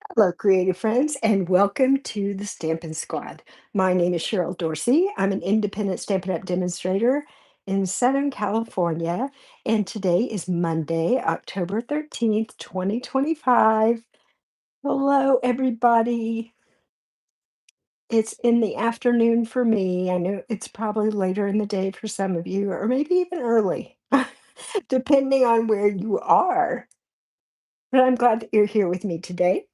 Hello, creative friends, and welcome to the Stampin' Squad. My name is Cheryl Dorsey. I'm an independent Stampin' Up! Demonstrator in Southern California, and today is Monday, October 13th, 2025. Hello, everybody. It's in the afternoon for me. I know it's probably later in the day for some of you, or maybe even early, depending on where you are. But I'm glad that you're here with me today.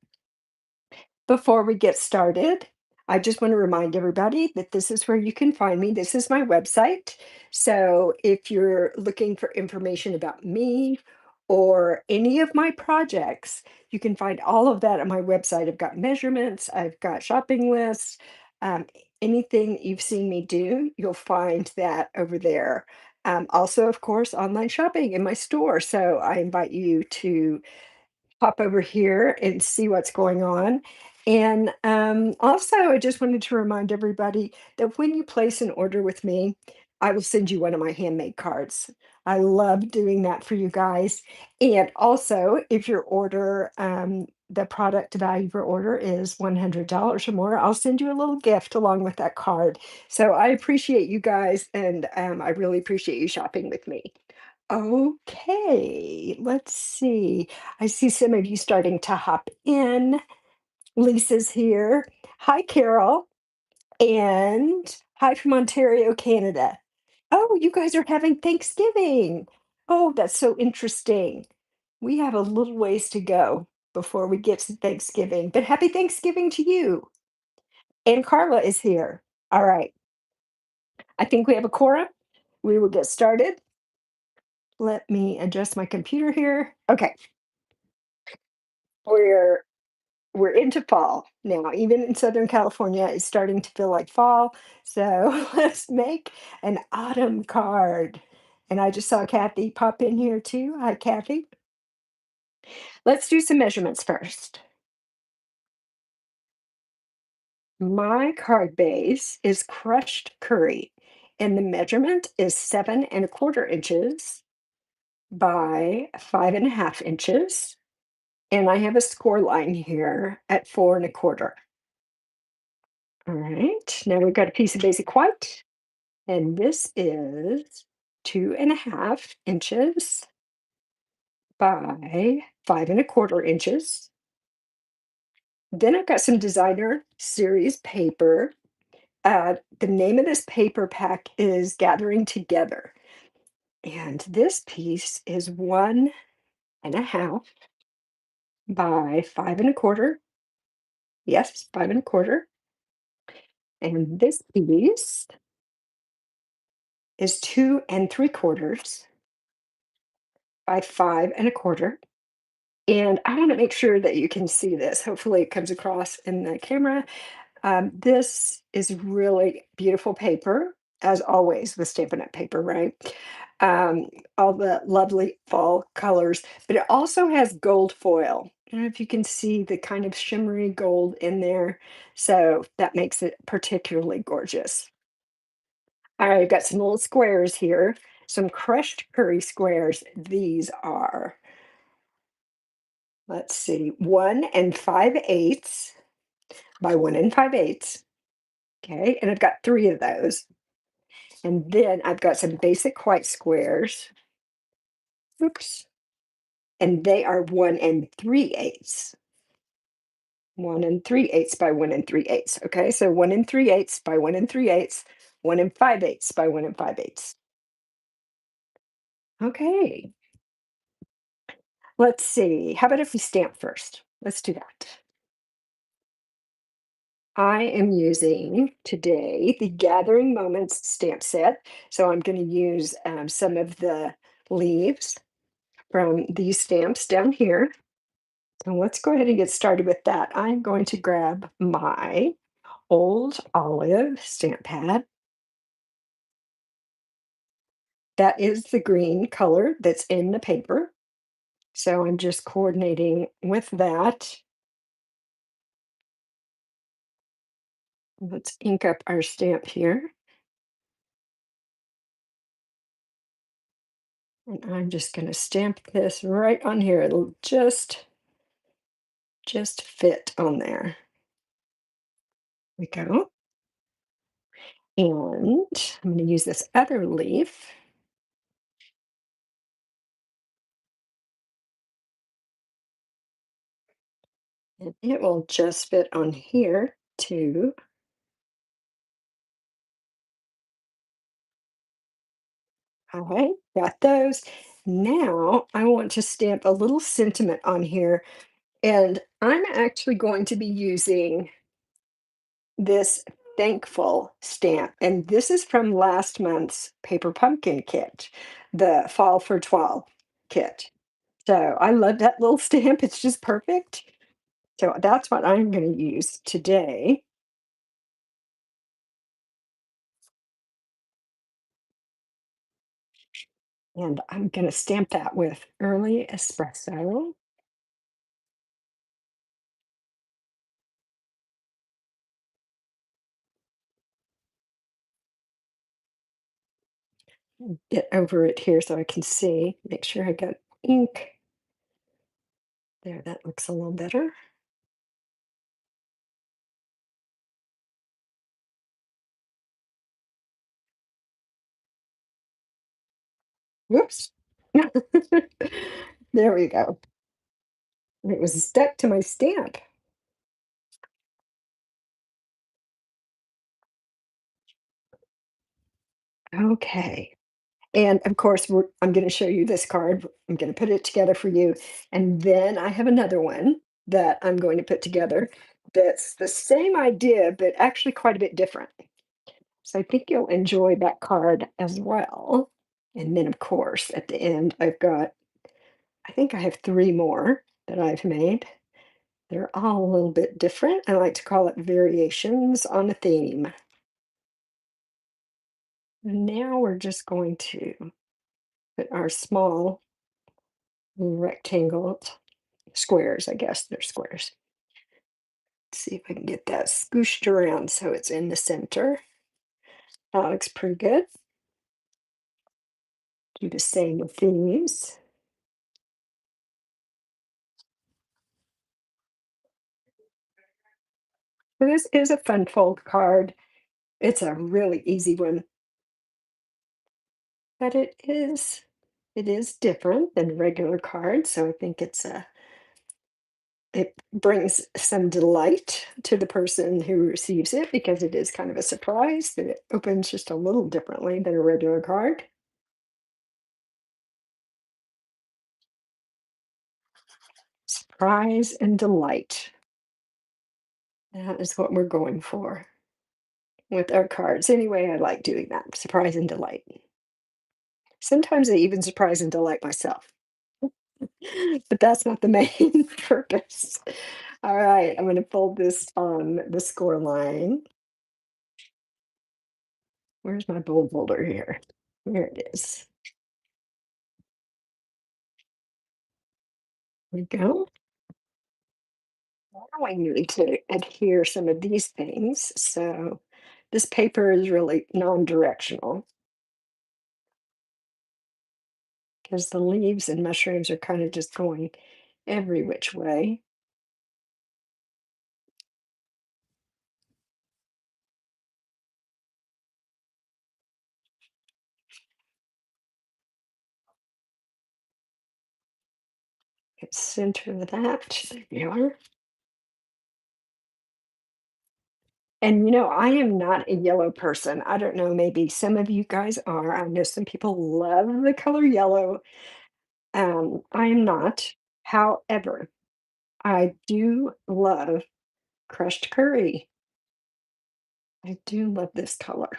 Before we get started, I just want to remind everybody that this is where you can find me. This is my website. So if you're looking for information about me or any of my projects, you can find all of that on my website. I've got measurements, I've got shopping lists, anything you've seen me do, you'll find that over there. Also, of course, online shopping in my store. So I invite you to pop over here and see what's going on. And also, I just wanted to remind everybody that when you place an order with me, I will send you one of my handmade cards. I love doing that for you guys. And also, if your order, the product value per order is $100 or more, I'll send you a little gift along with that card. So I appreciate you guys, and I really appreciate you shopping with me. Okay, let's see. I see some of you starting to hop in. Lisa's here. Hi, Carol. And hi from Ontario, Canada. Oh, you guys are having Thanksgiving. Oh, that's so interesting. We have a little ways to go before we get to Thanksgiving, but happy Thanksgiving to you. And Carla is here. All right. I think we have a quorum. We will get started. Let me adjust my computer here. Okay. We're we're into fall now. Even in Southern California, it's starting to feel like fall. So let's make an autumn card. And I just saw Kathy pop in here too. Hi, Kathy. Let's do some measurements first. My card base is crushed curry, and the measurement is 7¼ inches by 5½ inches. And I have a score line here at 4¼ All right, now we've got a piece of basic white, and this is 2½ inches by 5¼ inches. Then I've got some designer series paper. The name of this paper pack is Gathering Together. And this piece is 1½ by 5¼ Yes, 5¼ And this piece is 2¾ by 5¼ And I want to make sure that you can see this. Hopefully, it comes across in the camera. This is really beautiful paper, as always with Stampin' Up! Paper, right? Um, all the lovely fall colors, but it also has gold foil. I don't know if you can see the kind of shimmery gold in there. So that makes it particularly gorgeous. All right, I've got some little squares here, some crushed curry squares. These are, let's see, 1�5 by 1�5. Okay, and I've got three of those. And then I've got some basic white squares. Oops. And they are 1�3. 1�3 by 1�3. Okay, so 1�3 by 1�3, 1�5 by 1�5. Okay, let's see. How about if we stamp first? Let's do that. I am using today the Gathering Moments stamp set. So I'm going to use some of the leaves from these stamps down here. So let's go ahead and get started with that. I'm going to grab my old olive stamp pad. That is the green color that's in the paper. So I'm just coordinating with that. Let's ink up our stamp here. And I'm just going to stamp this right on here. It'll just just fit on there. We go. And I'm going to use this other leaf, and it will just fit on here too. All right, got those. Now I want to stamp a little sentiment on here, and I'm actually going to be using this thankful stamp. And this is from last month's Paper Pumpkin kit, the Fall for 12 kit. So I love that little stamp. It's just perfect. So that's what I'm going to use today. And I'm going to stamp that with early espresso. Get over it here so I can see. Make sure I got ink. There, that looks a little better. Whoops. There we go. It was stuck to my stamp. Okay. And of course, I'm going to show you this card. I'm going to put it together for you. And then I have another one that I'm going to put together that's the same idea, but actually quite a bit different. So I think you'll enjoy that card as well. And then, of course, at the end, I think I have three more that I've made. They're all a little bit different. I like to call it variations on a theme. Now we're just going to put our small rectangle squares, I guess they're squares. See if I can get that scooshed around so it's in the center. That looks pretty good. Do the same with these. So this is a fun fold card. It's a really easy one, but it is different than regular cards. So I think it brings some delight to the person who receives it because it is kind of a surprise that it opens just a little differently than a regular card. Surprise and delight. That is what we're going for with our cards. Anyway, I like doing that. Surprise and delight. Sometimes I even surprise and delight myself, but that's not the main purpose. All right, I'm going to fold this on the score line. Where's my bold folder here? Here it is. There we go. Now I need to adhere some of these things. So this paper is really non-directional because the leaves and mushrooms are kind of just going every which way. Hit center of that. There you are. And I am not a yellow person. I don't know, maybe some of you guys are. I know some people love the color yellow. I am not. However, I do love crushed curry. I do love this color.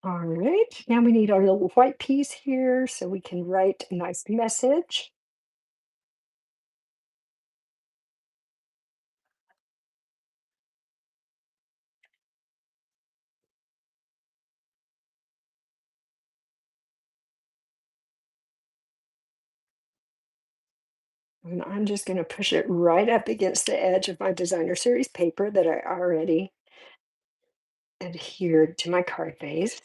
All right, now we need our little white piece here so we can write a nice message. And I'm just going to push it right up against the edge of my designer series paper that I already adhered to my card base.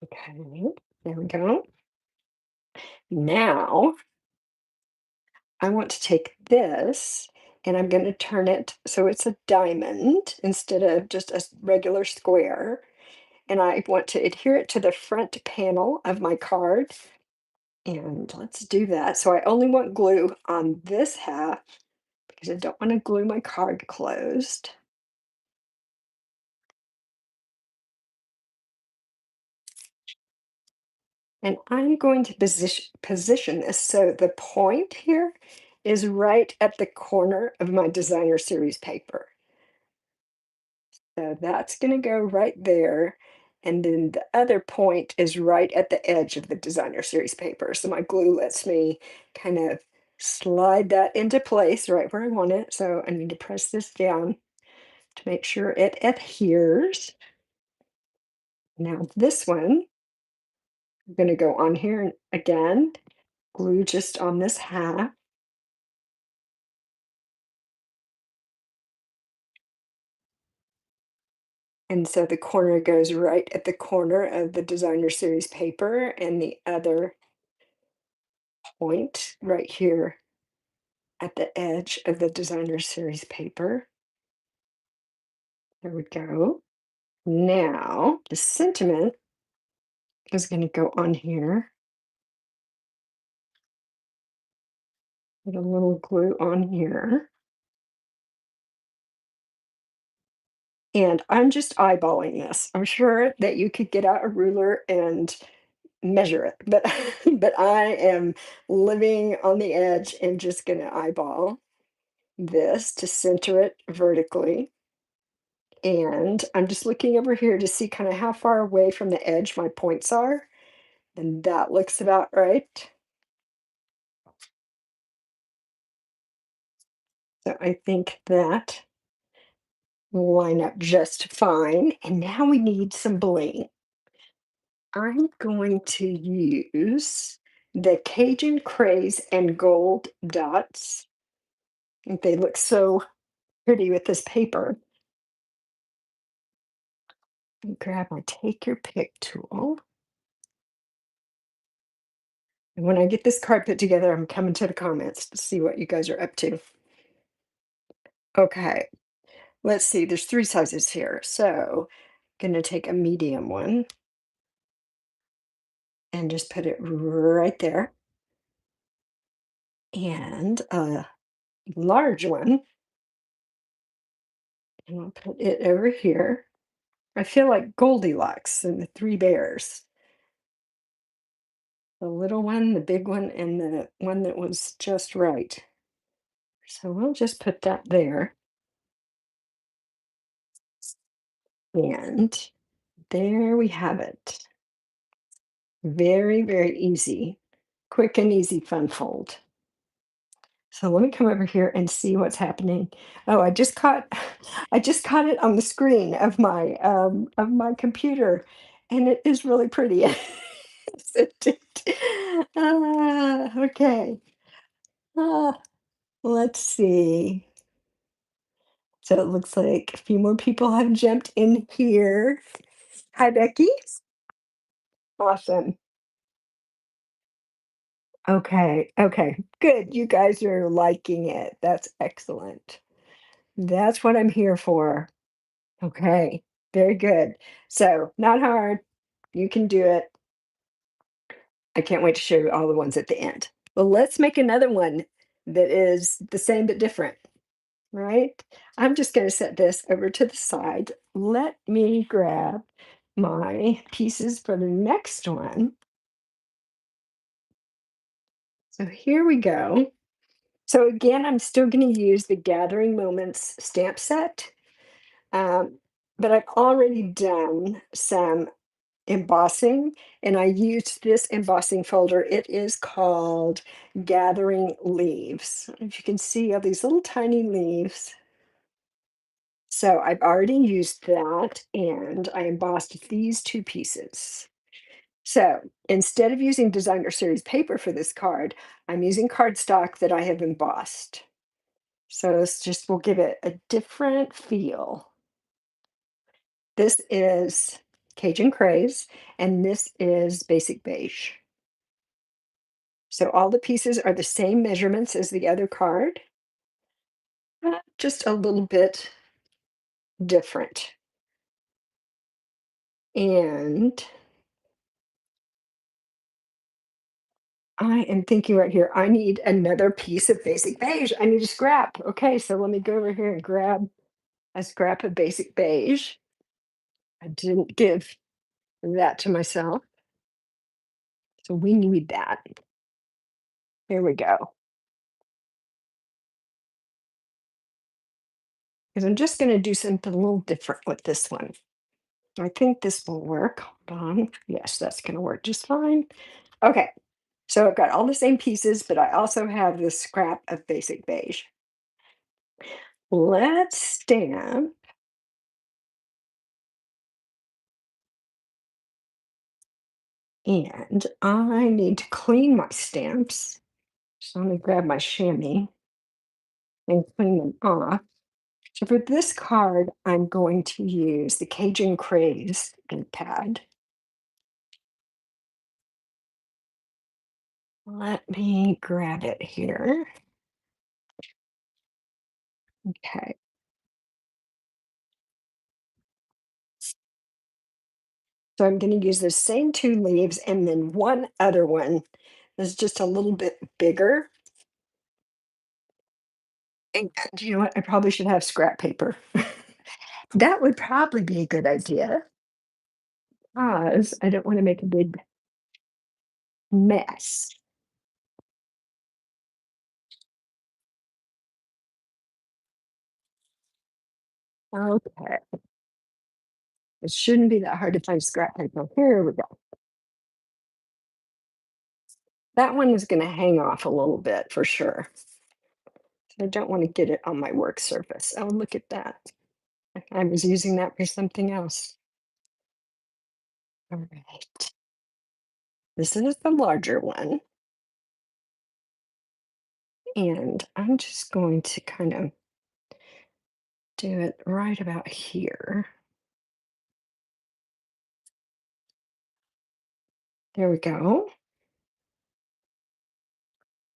Okay, there we go. Now I want to take this and I'm going to turn it so it's a diamond instead of just a regular square. And I want to adhere it to the front panel of my card. And let's do that. So I only want glue on this half because I don't want to glue my card closed. And I'm going to position this so the point here is right at the corner of my designer series paper. So that's going to go right there. And then the other point is right at the edge of the designer series paper. So my glue lets me kind of slide that into place right where I want it. So I need to press this down to make sure it adheres. Now this one, I'm going to go on here and again, glue just on this half. And so the corner goes right at the corner of the designer series paper and the other point right here at the edge of the designer series paper. There we go. Now the sentiment is going to go on here. Put a little glue on here. And I'm just eyeballing this. I'm sure that you could get out a ruler and measure it, but but I am living on the edge and just going to eyeball this to center it vertically. And I'm just looking over here to see kind of how far away from the edge my points are. And that looks about right. So I think that will line up just fine. And now we need some bling. I'm going to use the Cajun Craze and Gold dots. I think they look so pretty with this paper. Grab my take your pick tool. And when I get this card put together, I'm coming to the comments to see what you guys are up to. Okay, let's see. There's three sizes here. So gonna take a medium one and just put it right there. And a large one, and I'll put it over here. I feel like Goldilocks and the Three Bears. The little one, the big one, and the one that was just right. So we'll just put that there. And there we have it. Very, very easy. Quick and easy fun fold. So let me come over here and see what's happening. Oh, I just caught it on the screen of my computer, and it is really pretty. Isn't it? Okay. Ah, let's see. So it looks like a few more people have jumped in here. Hi, Becky. Awesome. Okay, okay, good. You guys are liking it. That's excellent. That's what I'm here for. Okay, very good. So, not hard. You can do it. I can't wait to show you all the ones at the end. Well, let's make another one that is the same but different, right? I'm just going to set this over to the side. Let me grab my pieces for the next one. So, here we go. So again, I'm still going to use the Gathering Moments stamp set, um, but I've already done some embossing, and I used this embossing folder. It is called Gathering Leaves. If you can see all these little tiny leaves. So I've already used that, and I embossed these two pieces. So instead of using designer series paper for this card, I'm using cardstock that I have embossed. So this just will give it a different feel. This is Cajun Craze, and this is Basic Beige. So all the pieces are the same measurements as the other card, just a little bit different. And I am thinking right here, I need another piece of Basic Beige. I need a scrap. Okay, so let me go over here and grab a scrap of Basic Beige. I didn't give that to myself, so we need that. Here we go. Because I'm just going to do something a little different with this one. I think this will work. Hold on. Yes, that's going to work just fine. Okay, so I've got all the same pieces, but I also have this scrap of Basic Beige. Let's stamp. And I need to clean my stamps. So let me grab my chamois and clean them off. So for this card, I'm going to use the Cajun Craze ink pad. Let me grab it here. Okay. So I'm going to use the same two leaves and then one other one that's just a little bit bigger. And you know what? I probably should have scrap paper. That would probably be a good idea because I don't want to make a big mess. Okay. It shouldn't be that hard to find scrap paper. Here we go. That one is going to hang off a little bit for sure. I don't want to get it on my work surface. Oh, look at that. I was using that for something else. All right. This is the larger one. And I'm just going to kind of do it right about here. There we go.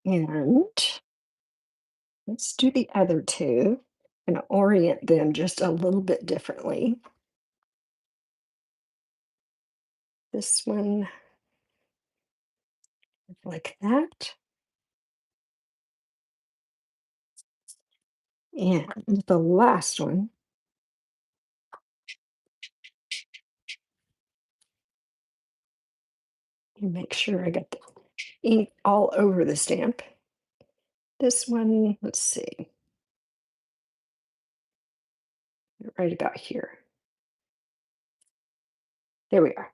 And let's do the other two and orient them just a little bit differently. This one like that. And the last one, you make sure I got the ink all over the stamp. This one, let's see, right about here. There we are.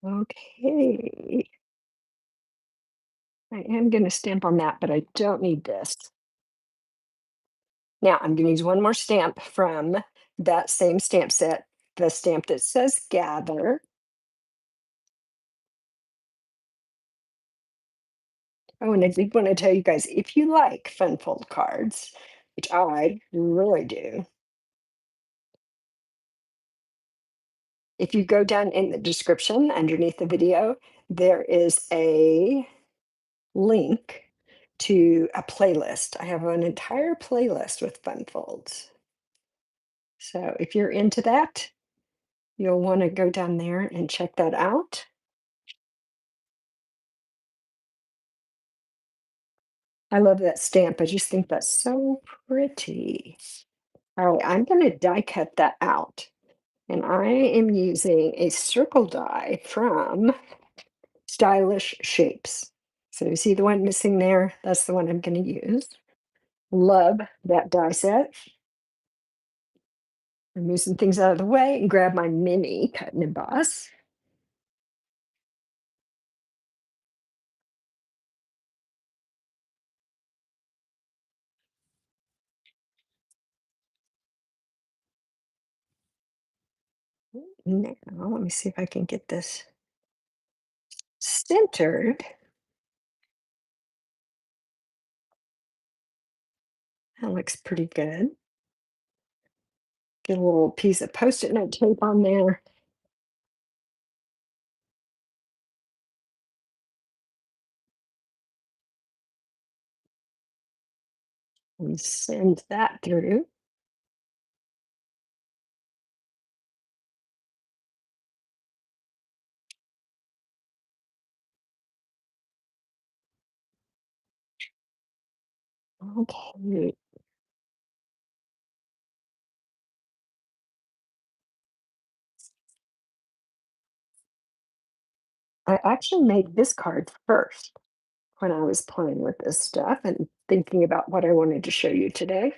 Okay. I am going to stamp on that, but I don't need this. Now I'm going to use one more stamp from that same stamp set, the stamp that says gather. Oh, and I did want to tell you guys, if you like fun fold cards, which I really do, if you go down in the description underneath the video, there is a link to a playlist. I have an entire playlist with fun folds. So if you're into that, you'll want to go down there and check that out. I love that stamp. I just think that's so pretty. All right, I'm going to die cut that out. And I am using a circle die from Stylish Shapes. So you see the one missing there? That's the one I'm going to use. Love that die set. Move some things out of the way and grab my mini cut and emboss. Now, let me see if I can get this centered. That looks pretty good. Get a little piece of Post-it note tape on there and send that through. Okay. I actually made this card first when I was playing with this stuff and thinking about what I wanted to show you today.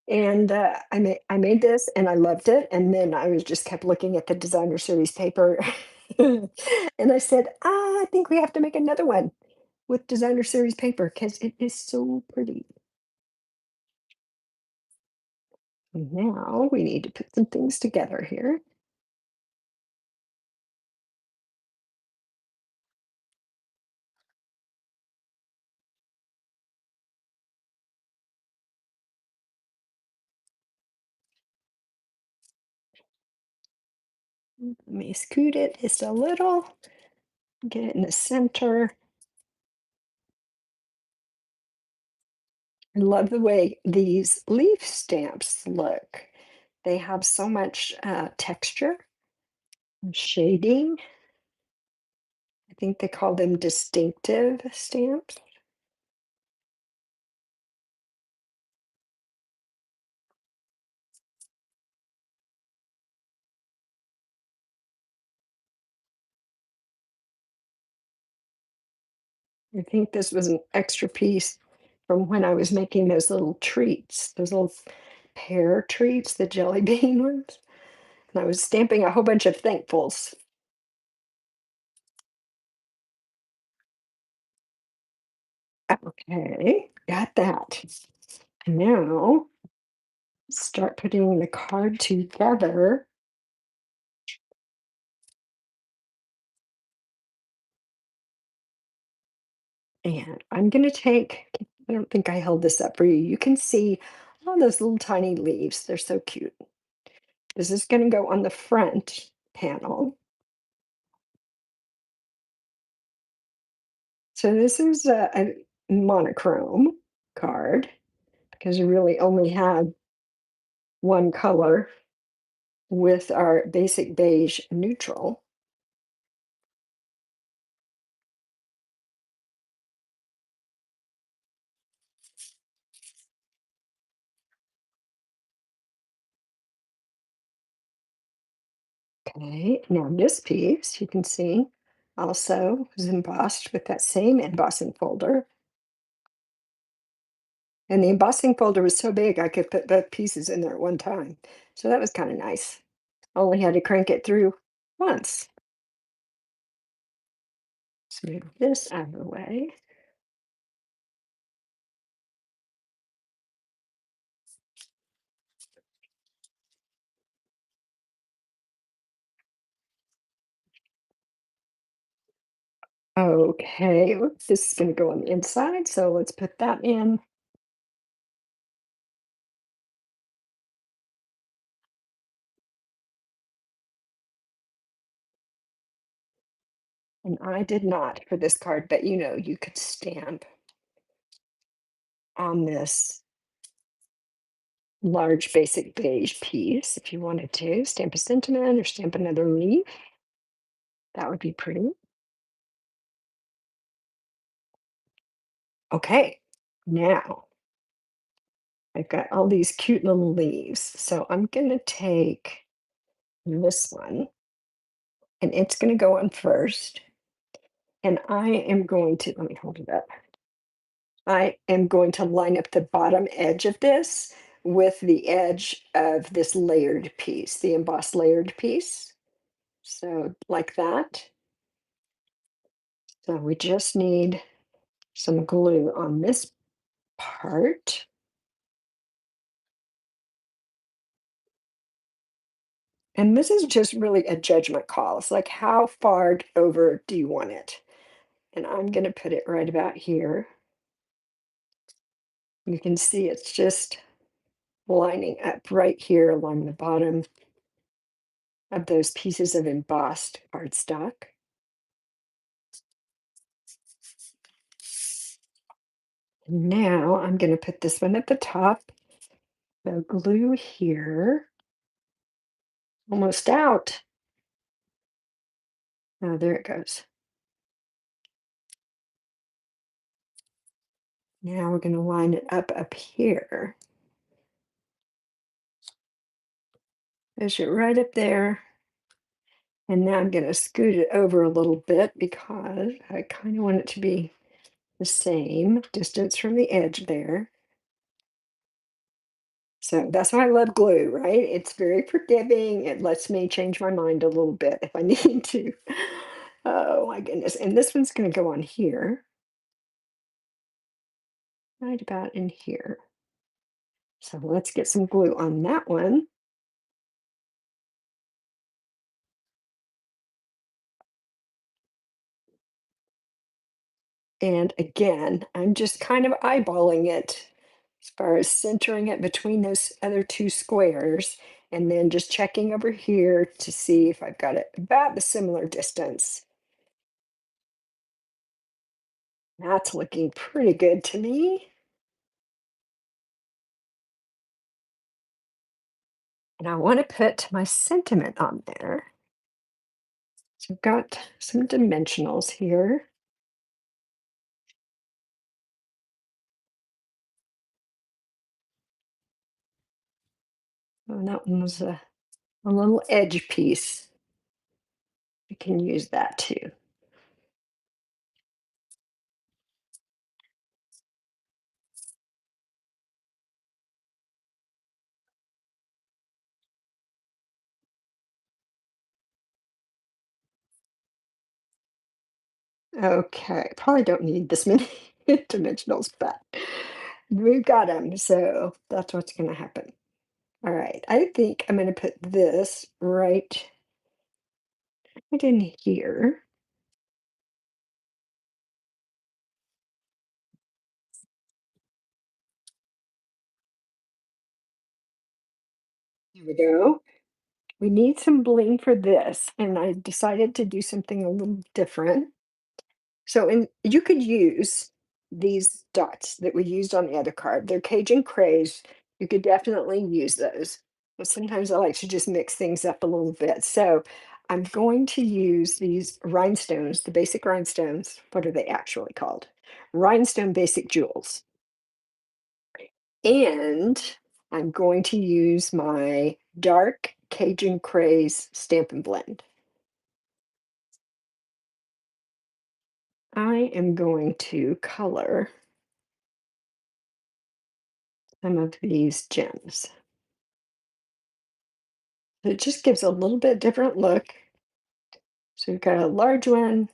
And I made this and I loved it. And then I was just kept looking at the designer series paper. And I said, I think we have to make another one with designer series paper because it is so pretty. Now we need to put some things together here. Let me scoot it just a little, get it in the center. I love the way these leaf stamps look. They have so much texture and shading. I think they call them distinctive stamps. I think this was an extra piece from when I was making those little treats, those little pear treats, the jelly bean ones. And I was stamping a whole bunch of thankfuls. Okay, got that. Now start putting the card together. And I'm going to take, I don't think I held this up for you. You can see all those little tiny leaves. They're so cute. This is going to go on the front panel. So this is a monochrome card because we really only have one color with our basic beige neutral. Okay, now this piece you can see also is embossed with that same embossing folder. And the embossing folder was so big I could put both pieces in there at one time. So that was kind of nice. Only had to crank it through once. Let's move this out of the way. Okay, oops, this is going to go on the inside, so let's put that in. And I did not for this card, but you could stamp on this large basic beige piece if you wanted to. Stamp a sentiment or stamp another leaf. That would be pretty. Okay, now I've got all these cute little leaves. So I'm going to take this one and it's going to go on first. And I am going to, let me hold it up. I am going to line up the bottom edge of this with the edge of this layered piece, the embossed layered piece. So like that. So we just need some glue on this part. And this is just really a judgment call. It's like, how far over do you want it? And I'm going to put it right about here. You can see it's just lining up right here along the bottom of those pieces of embossed cardstock. Now I'm going to put this one at the top. So glue here. Almost out. Oh, there it goes. Now we're going to line it up here. Push it right up there. And now I'm going to scoot it over a little bit because I kind of want it to be the same distance from the edge there. So that's why I love glue, right? It's very forgiving. It lets me change my mind a little bit if I need to. Oh my goodness. And this one's going to go on here, right about in here. So let's get some glue on that one. And again, I'm just kind of eyeballing it as far as centering it between those other two squares, and then just checking over here to see if I've got it about the similar distance. That's looking pretty good to me. And I want to put my sentiment on there. So I've got some dimensionals here. Oh, and that one was a little edge piece. We can use that too. Okay, probably don't need this many dimensionals, but we've got them, so that's what's going to happen. All right, I think I'm going to put this right in here. Here we go. We need some bling for this, and I decided to do something a little different. So, you could use these dots that we used on the other card. They're Cajun craze. You could definitely use those. But sometimes I like to just mix things up a little bit. So I'm going to use these rhinestones, the basic rhinestones. What are they actually called? Rhinestone basic jewels. And I'm going to use my dark Cajun craze Stampin' Blend. I am going to color some of these gems. It just gives a little bit different look. So we've got a large one,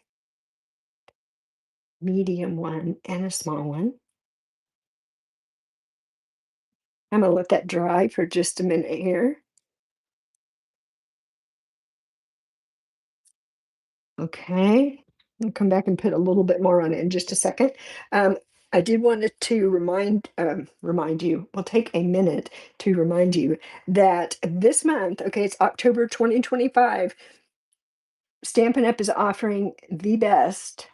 medium one, and a small one. I'm gonna let that dry for just a minute here. Okay. I'll come back and put a little bit more on it in just a second. Um, I did want to remind you, we'll take a minute to remind you that this month, okay, it's October 2025, Stampin' Up! Is offering the best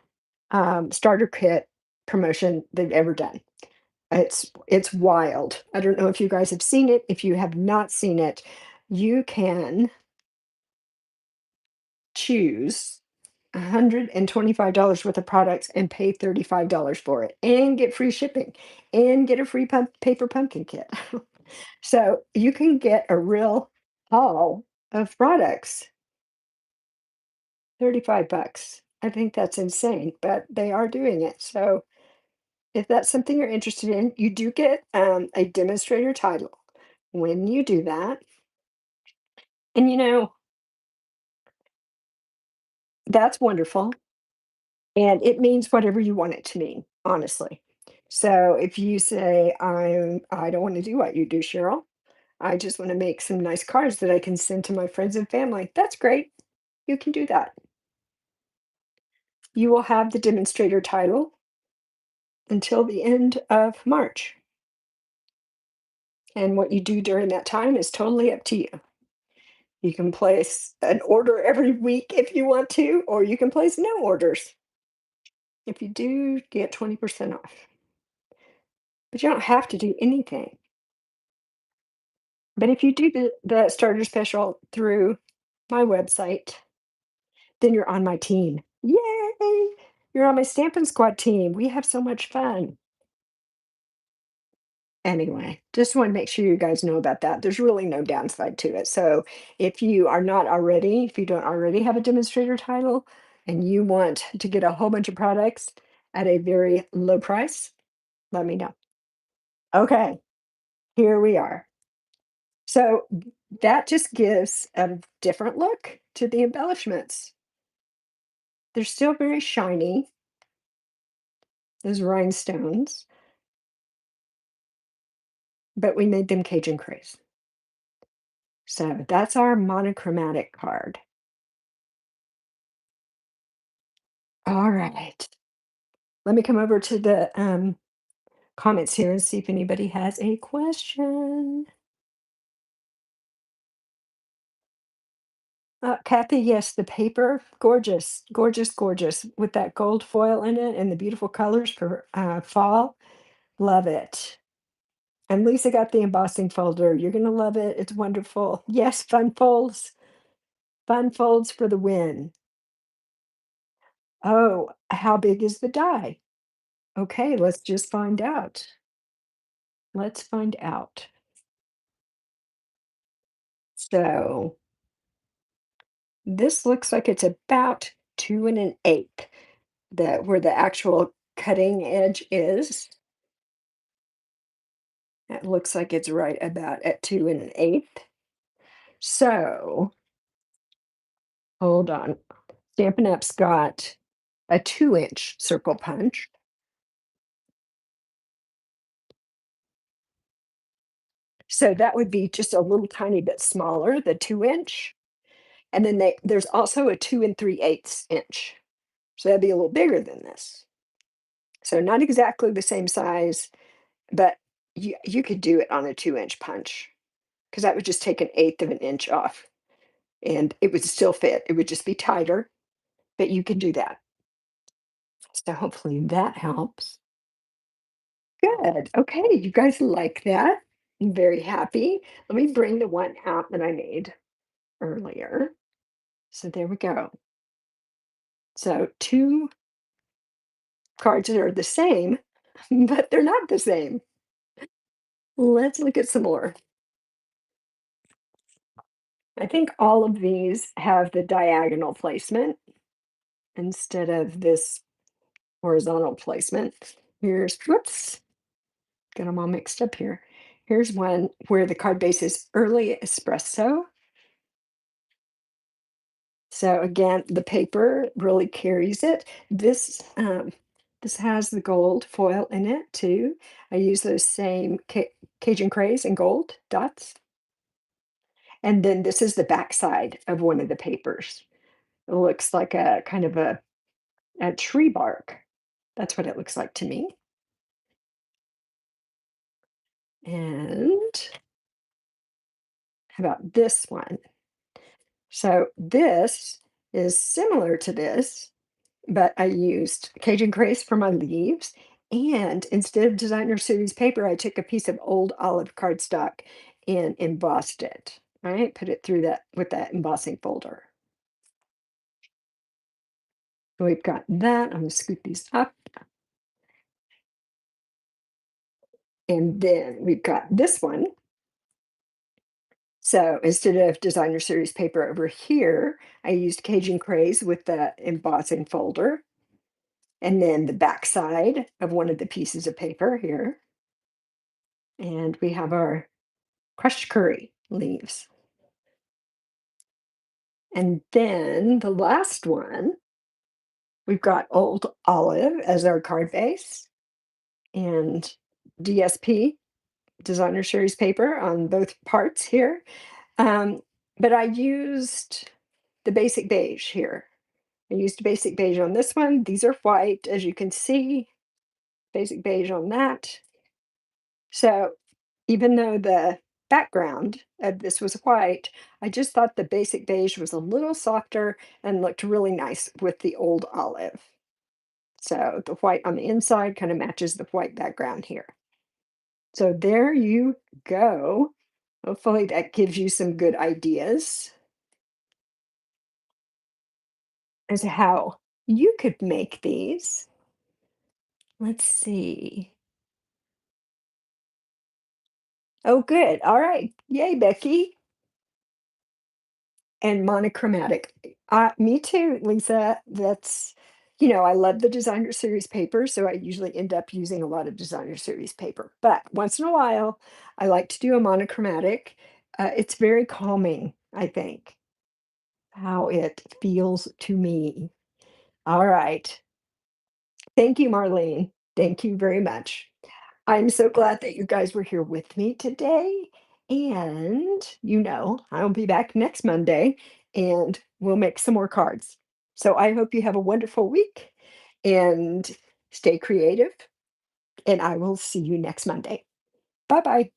starter kit promotion they've ever done. It's wild. I don't know if you guys have seen it. If you have not seen it, you can choose $125 worth of products and pay $35 for it and get free shipping and get a free paper pumpkin kit. So you can get a real haul of products, 35 bucks. I think that's insane, but they are doing it. So if that's something you're interested in, you do get a demonstrator title when you do that. And that's wonderful. And it means whatever you want it to mean, honestly. So if you say, I don't want to do what you do, Cheryl, I just want to make some nice cards that I can send to my friends and family. That's great. You can do that. You will have the demonstrator title until the end of March. And what you do during that time is totally up to you. You can place an order every week if you want to, or you can place no orders. If you do, get 20% off. But you don't have to do anything. But if you do the starter special through my website, then you're on my team. Yay! You're on my Stampin' Squad team. We have so much fun. Anyway, just want to make sure you guys know about that. There's really no downside to it. So if you are not already, if you don't already have a demonstrator title and you want to get a whole bunch of products at a very low price, let me know. Okay, here we are. So that just gives a different look to the embellishments. They're still very shiny, those rhinestones, but we made them Cajun craze. So that's our monochromatic card. All right. Let me come over to the comments here and see if anybody has a question. Kathy, yes, the paper, gorgeous, gorgeous, gorgeous, with that gold foil in it and the beautiful colors for fall. Love it. And Lisa got the embossing folder. You're gonna love it. It's wonderful. Yes, fun folds for the win. Oh, how big is the die? Okay, let's just find out. Let's find out. So this looks like it's about 2 1/8, where the actual cutting edge is. It looks like it's right about at 2 1/8. So hold on. Stampin' Up's got a 2-inch circle punch. So that would be just a little tiny bit smaller, the 2-inch. And then there's also a 2 3/8 inch. So that'd be a little bigger than this. So not exactly the same size, but you could do it on a 2-inch punch because that would just take 1/8 of an inch off and it would still fit. It would just be tighter, but you can do that. So hopefully that helps. Good. Okay, you guys like that. I'm very happy. Let me bring the one out that I made earlier. So there we go. So two cards that are the same, but they're not the same. Let's look at some more. I think all of these have the diagonal placement instead of this horizontal placement. Here's, whoops, got them all mixed up here. Here's one where the card base is early espresso. So again, the paper really carries it. This has the gold foil in it too. I use those same Cajun craze and gold dots. And then this is the back side of one of the papers. It looks like a kind of a tree bark. That's what it looks like to me. And how about this one? So this is similar to this, but I used Cajun Grace for my leaves. And instead of designer series paper, I took a piece of old olive cardstock and embossed it. Right, put it through that with that embossing folder. So we've got that. I'm gonna scoot these up. And then we've got this one. So instead of designer series paper over here, I used Cajun Craze with the embossing folder. And then the back side of one of the pieces of paper here. And we have our crushed curry leaves. And then the last one, we've got old olive as our card base and DSP designer series paper on both parts here. Um, but I used the basic beige here. I used basic beige on this one. These are white, as you can see, basic beige on that. So even though the background of this was white, I just thought the basic beige was a little softer and looked really nice with the old olive. So the white on the inside kind of matches the white background here. So there you go. Hopefully that gives you some good ideas as to how you could make these. Let's see. Oh, good. All right. Yay, Becky. And monochromatic. Me too, Lisa. I love the designer series paper, so I usually end up using a lot of designer series paper. But once in a while, I like to do a monochromatic. It's very calming, I think, how it feels to me. All right. Thank you, Marlene. Thank you very much. I'm so glad that you guys were here with me today. And I'll be back next Monday and we'll make some more cards. So I hope you have a wonderful week and stay creative. And I will see you next Monday. Bye bye.